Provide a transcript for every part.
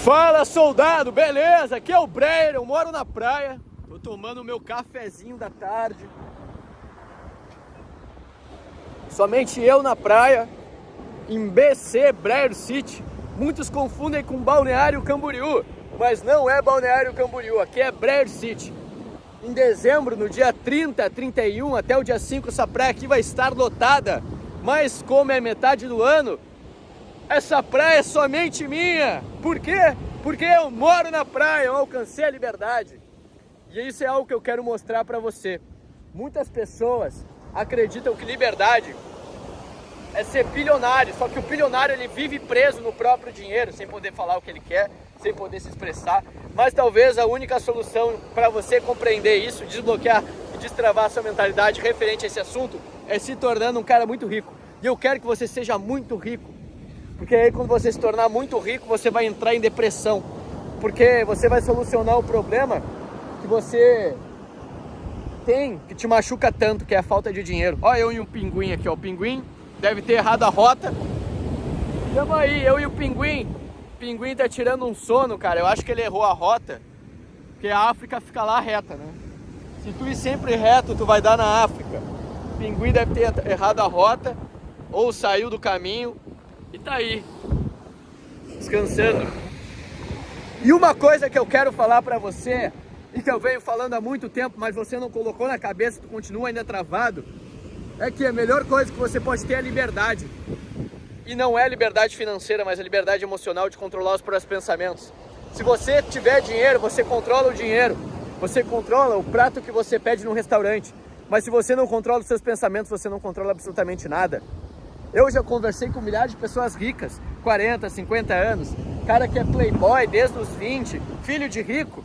Fala, soldado, beleza? Aqui é o Breyer, eu moro na praia. Tô tomando o meu cafezinho da tarde. Somente eu na praia, em BC, Breyer City. Muitos confundem com Balneário Camboriú, mas não é Balneário Camboriú, aqui é Breyer City. Em dezembro, no dia 30, 31, até o dia 5, essa praia aqui vai estar lotada. Mas como é metade do ano, essa praia é somente minha. Por quê? Porque eu moro na praia, eu alcancei a liberdade. E isso é algo que eu quero mostrar para você. Muitas pessoas acreditam que liberdade é ser bilionário, só que o bilionário ele vive preso no próprio dinheiro, sem poder falar o que ele quer, sem poder se expressar. Mas talvez a única solução para você compreender isso, desbloquear e destravar sua mentalidade referente a esse assunto, é se tornando um cara muito rico. E eu quero que você seja muito rico. Porque aí quando você se tornar muito rico, você vai entrar em depressão. Porque você vai solucionar o problema que você tem, que te machuca tanto, que é a falta de dinheiro. Olha eu e um pinguim aqui, ó. O pinguim deve ter errado a rota. Tamo aí, eu e o pinguim. O pinguim tá tirando um sono, cara. Eu acho que ele errou a rota. Porque a África fica lá reta, né? Se tu ir sempre reto, tu vai dar na África. O pinguim deve ter errado a rota. Ou saiu do caminho. E tá aí, descansando. E uma coisa que eu quero falar pra você, e que eu venho falando há muito tempo, mas você não colocou na cabeça, tu continua ainda travado, é que a melhor coisa que você pode ter é a liberdade. E não é liberdade financeira, mas a liberdade emocional de controlar os próprios pensamentos. Se você tiver dinheiro, você controla o dinheiro. Você controla o prato que você pede num restaurante. Mas se você não controla os seus pensamentos, você não controla absolutamente nada. Eu já conversei com milhares de pessoas ricas, 40, 50 anos, cara que é playboy desde os 20, filho de rico.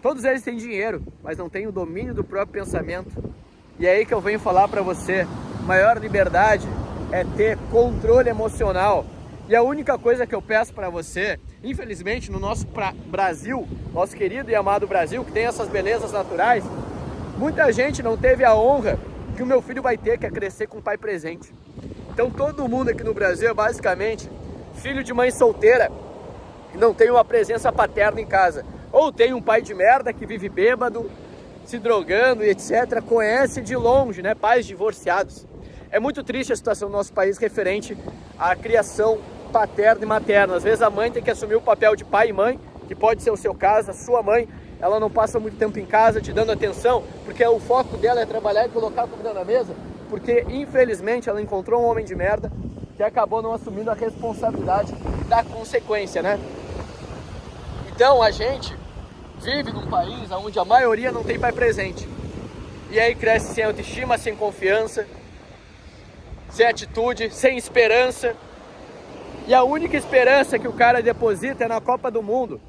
Todos eles têm dinheiro, mas não têm o domínio do próprio pensamento. E é aí que eu venho falar pra você, maior liberdade é ter controle emocional. E a única coisa que eu peço pra você, infelizmente no nosso Brasil, nosso querido e amado Brasil, que tem essas belezas naturais, muita gente não teve a honra que o meu filho vai ter, que é crescer com um pai presente. Então todo mundo aqui no Brasil é basicamente filho de mãe solteira e não tem uma presença paterna em casa. Ou tem um pai de merda que vive bêbado, se drogando e etc. Conhece de longe, né? Pais divorciados. É muito triste a situação do nosso país referente à criação paterna e materna. Às vezes a mãe tem que assumir o papel de pai e mãe, que pode ser o seu caso, a sua mãe. Ela não passa muito tempo em casa te dando atenção, porque o foco dela é trabalhar e colocar a comida na mesa. Porque, infelizmente, ela encontrou um homem de merda que acabou não assumindo a responsabilidade da consequência, né? Então, a gente vive num país onde a maioria não tem pai presente. E aí cresce sem autoestima, sem confiança, sem atitude, sem esperança. E a única esperança que o cara deposita é na Copa do Mundo.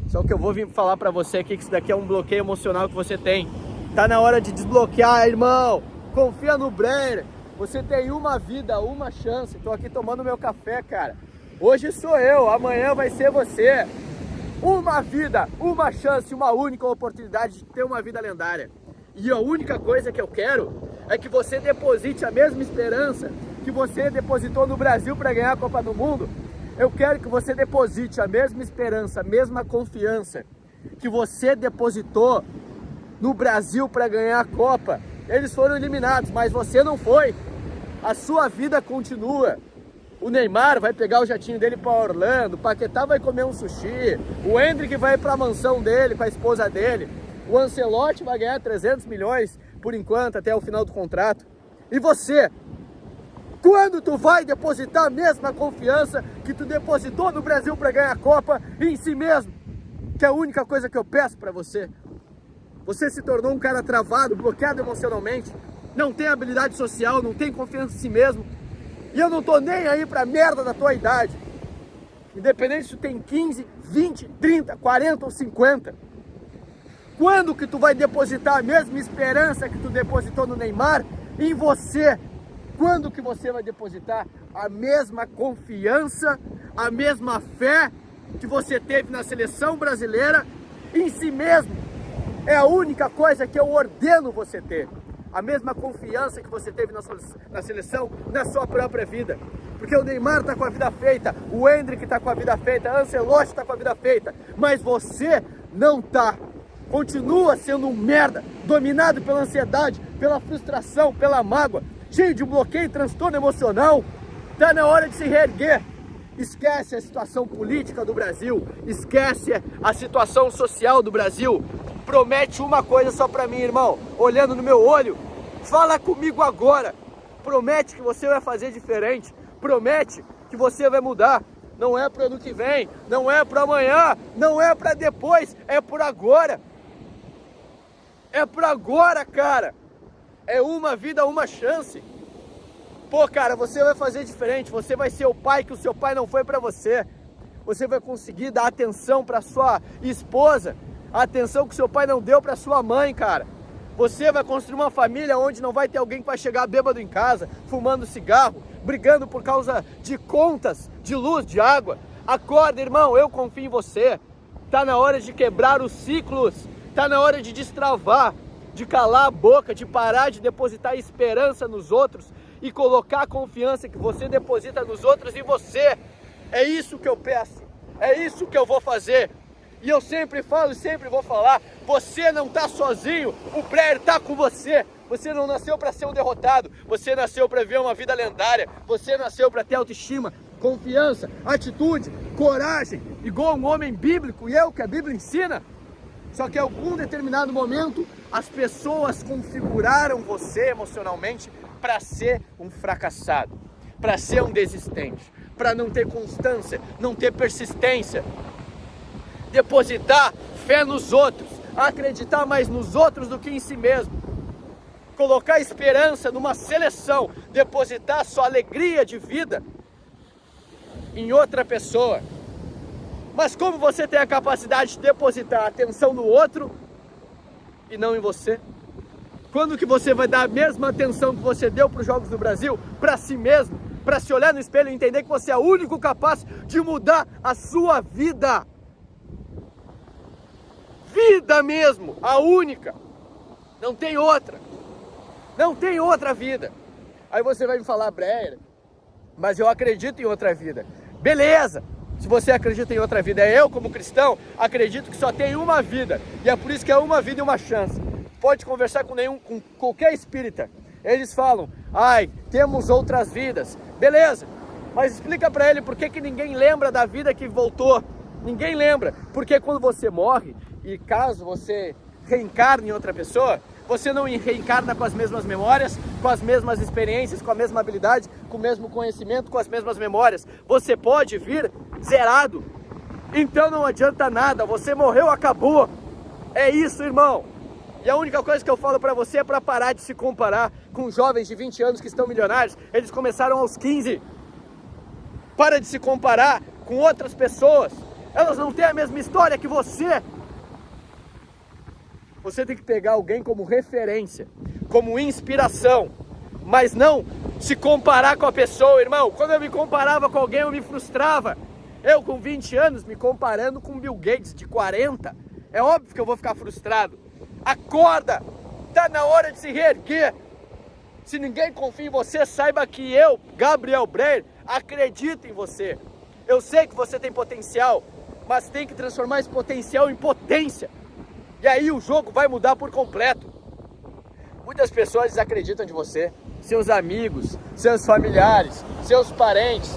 Só que eu vou vir falar pra você aqui que isso daqui é um bloqueio emocional que você tem. Tá na hora de desbloquear, irmão. Confia no Breyer, você tem uma vida, uma chance. Tô aqui tomando meu café, cara. Hoje sou eu, amanhã vai ser você. Uma vida, uma chance, uma única oportunidade de ter uma vida lendária. E a única coisa que eu quero é que você deposite a mesma esperança que você depositou no Brasil para ganhar a Copa do Mundo. Eu quero que você deposite a mesma esperança, a mesma confiança que você depositou no Brasil para ganhar a Copa. Eles foram eliminados, mas você não foi. A sua vida continua. O Neymar vai pegar o jatinho dele para Orlando, o Paquetá vai comer um sushi, o Endrick vai para a mansão dele com a esposa dele, o Ancelotti vai ganhar 300 milhões por enquanto, até o final do contrato. E você? Quando tu vai depositar a mesma confiança que tu depositou no Brasil para ganhar a Copa em si mesmo? Que é a única coisa que eu peço para você. Você se tornou um cara travado, bloqueado emocionalmente, não tem habilidade social, não tem confiança em si mesmo. E eu não tô nem aí pra merda da tua idade. Independente se tu tem 15, 20, 30, 40 ou 50. Quando que tu vai depositar a mesma esperança que tu depositou no Neymar em você? Quando que você vai depositar a mesma confiança, a mesma fé que você teve na seleção brasileira em si mesmo? É a única coisa que eu ordeno você ter. A mesma confiança que você teve na seleção, na sua própria vida. porque o Neymar tá com a vida feita, o Endrick tá com a vida feita, a Ancelotti tá com a vida feita, mas você não tá. Continua sendo um merda, dominado pela ansiedade, pela frustração, pela mágoa, cheio de bloqueio e transtorno emocional. Tá na hora de se reerguer. Esquece a situação política do Brasil, esquece a situação social do Brasil. Promete uma coisa só pra mim, irmão, olhando no meu olho, fala comigo agora. Promete que você vai fazer diferente, promete que você vai mudar. Não é pro ano que vem, não é pro amanhã, não é pra depois, é por agora. É por agora, cara. É uma vida, uma chance. Pô, cara, você vai fazer diferente, você vai ser o pai que o seu pai não foi pra você. Você vai conseguir dar atenção pra sua esposa, a atenção que o seu pai não deu pra sua mãe, cara. Você vai construir uma família onde não vai ter alguém que vai chegar bêbado em casa, fumando cigarro, brigando por causa de contas, de luz, de água. Acorda, irmão, eu confio em você. Tá na hora de quebrar os ciclos, tá na hora de destravar, de calar a boca, de parar de depositar esperança nos outros e colocar a confiança que você deposita nos outros em você. É isso que eu peço, é isso que eu vou fazer. E eu sempre falo e sempre vou falar, você não tá sozinho, o Breyer tá com você. Você não nasceu para ser um derrotado, você nasceu para viver uma vida lendária, você nasceu para ter autoestima, confiança, atitude, coragem, igual um homem bíblico, e é o que a Bíblia ensina. Só que em algum determinado momento, as pessoas configuraram você emocionalmente para ser um fracassado, para ser um desistente, para não ter constância, não ter persistência. Depositar fé nos outros, acreditar mais nos outros do que em si mesmo. Colocar esperança numa seleção, depositar sua alegria de vida em outra pessoa. Mas como você tem a capacidade de depositar a atenção no outro e não em você? Quando que você vai dar a mesma atenção que você deu para os Jogos do Brasil, para si mesmo, para se olhar no espelho e entender que você é o único capaz de mudar a sua vida? Vida mesmo, a única. Não tem outra. Não tem outra vida. Aí você vai me falar, Breyer, mas eu acredito em outra vida. Beleza, se você acredita em outra vida. Eu, como cristão, acredito que só tem uma vida. E é por isso que é uma vida e uma chance. Pode conversar com qualquer espírita. Eles falam, ai, temos outras vidas. Beleza, mas explica pra ele por que ninguém lembra da vida que voltou. Ninguém lembra. Porque quando você morre, e caso você reencarne em outra pessoa, você não reencarna com as mesmas memórias, com as mesmas experiências, com a mesma habilidade, com o mesmo conhecimento, com as mesmas memórias. Você pode vir zerado. Então não adianta nada, você morreu, acabou. É isso, irmão. E a única coisa que eu falo pra você é pra parar de se comparar com jovens de 20 anos que estão milionários. Eles começaram aos 15. Para de se comparar com outras pessoas. Elas não têm a mesma história que você. Você tem que pegar alguém como referência, como inspiração, mas não se comparar com a pessoa, irmão. Quando eu me comparava com alguém, eu me frustrava. Eu, com 20 anos, me comparando com Bill Gates, de 40, é óbvio que eu vou ficar frustrado. Acorda! Tá na hora de se reerguer. Se ninguém confia em você, saiba que eu, Gabriel Breyer, acredito em você. Eu sei que você tem potencial, mas tem que transformar esse potencial em potência. E aí o jogo vai mudar por completo. Muitas pessoas desacreditam de você, seus amigos, seus familiares, seus parentes.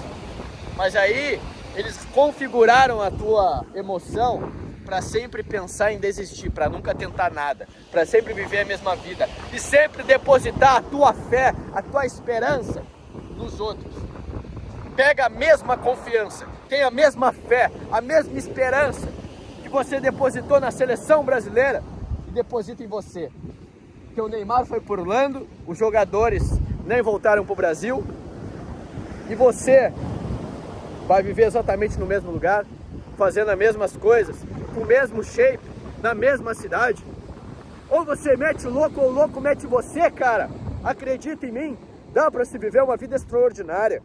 Mas aí eles configuraram a tua emoção para sempre pensar em desistir, para nunca tentar nada, para sempre viver a mesma vida e sempre depositar a tua fé, a tua esperança nos outros. Pega a mesma confiança, tem a mesma fé, a mesma esperança que você depositou na seleção brasileira e deposita em você. Porque o Neymar foi por Orlando, os jogadores nem voltaram para o Brasil e você vai viver exatamente no mesmo lugar, fazendo as mesmas coisas, com o mesmo shape, na mesma cidade. Ou você mete o louco ou o louco mete você, cara. Acredita em mim, dá para se viver uma vida extraordinária.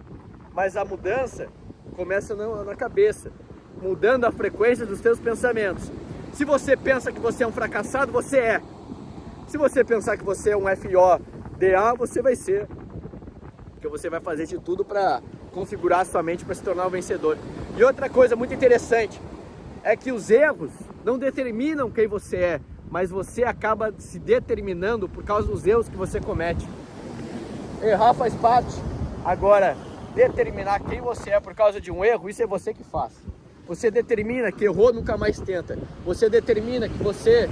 Mas a mudança começa na cabeça, mudando a frequência dos seus pensamentos. Se você pensa que você é um fracassado, você é. Se você pensar que você é um FODA, você vai ser. Porque você vai fazer de tudo para configurar a sua mente para se tornar um vencedor. E outra coisa muito interessante é que os erros não determinam quem você é, mas você acaba se determinando por causa dos erros que você comete. Errar faz parte. Agora, determinar quem você é por causa de um erro, isso é você que faz. Você determina que errou, nunca mais tenta. Você determina que você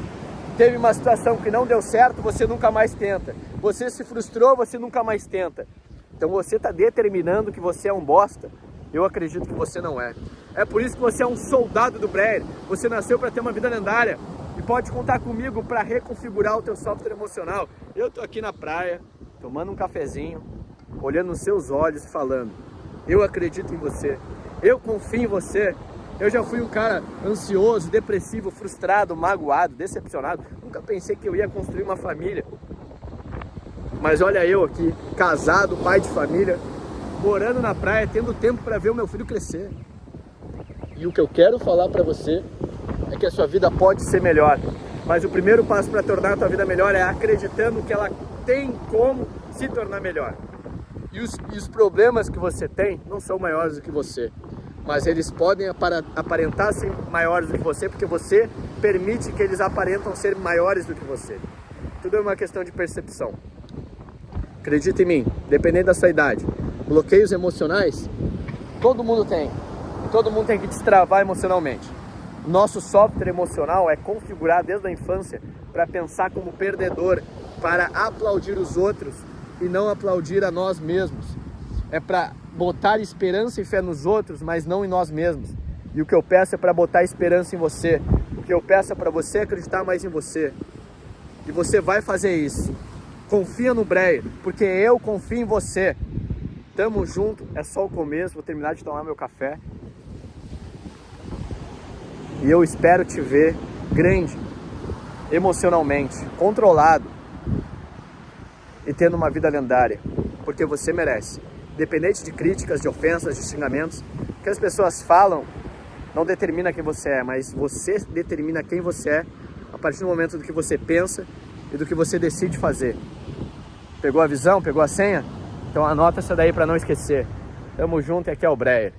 teve uma situação que não deu certo, você nunca mais tenta. Você se frustrou, você nunca mais tenta. Então você está determinando que você é um bosta. Eu acredito que você não é. É por isso que você é um soldado do Breyer. Você nasceu para ter uma vida lendária. E pode contar comigo para reconfigurar o teu software emocional. Eu tô aqui na praia, tomando um cafezinho, olhando nos seus olhos e falando: eu acredito em você, eu confio em você. Eu já fui um cara ansioso, depressivo, frustrado, magoado, decepcionado. Nunca pensei que eu ia construir uma família. Mas olha eu aqui, casado, pai de família, morando na praia, tendo tempo para ver o meu filho crescer. E o que eu quero falar para você é que a sua vida pode ser melhor. Mas o primeiro passo para tornar a tua vida melhor é acreditando que ela tem como se tornar melhor. E os problemas que você tem não são maiores do que você. Mas eles podem aparentar ser maiores do que você, porque você permite que eles aparentam ser maiores do que você. Tudo é uma questão de percepção. Acredita em mim, dependendo da sua idade. Bloqueios emocionais, todo mundo tem. Todo mundo tem que destravar emocionalmente. Nosso software emocional é configurado desde a infância para pensar como perdedor, para aplaudir os outros e não aplaudir a nós mesmos. É para botar esperança e fé nos outros, mas não em nós mesmos. E o que eu peço é para botar esperança em você. O que eu peço é para você acreditar mais em você. E você vai fazer isso. Confia no Breyer, porque eu confio em você. Tamo junto, é só o começo. Vou terminar de tomar meu café. E eu espero te ver grande, emocionalmente, controlado e tendo uma vida lendária, porque você merece. Independente de críticas, de ofensas, de xingamentos, o que as pessoas falam não determina quem você é, mas você determina quem você é a partir do momento do que você pensa e do que você decide fazer. Pegou a visão? Pegou a senha? Então anota essa daí para não esquecer. Tamo junto e aqui é o Breyer.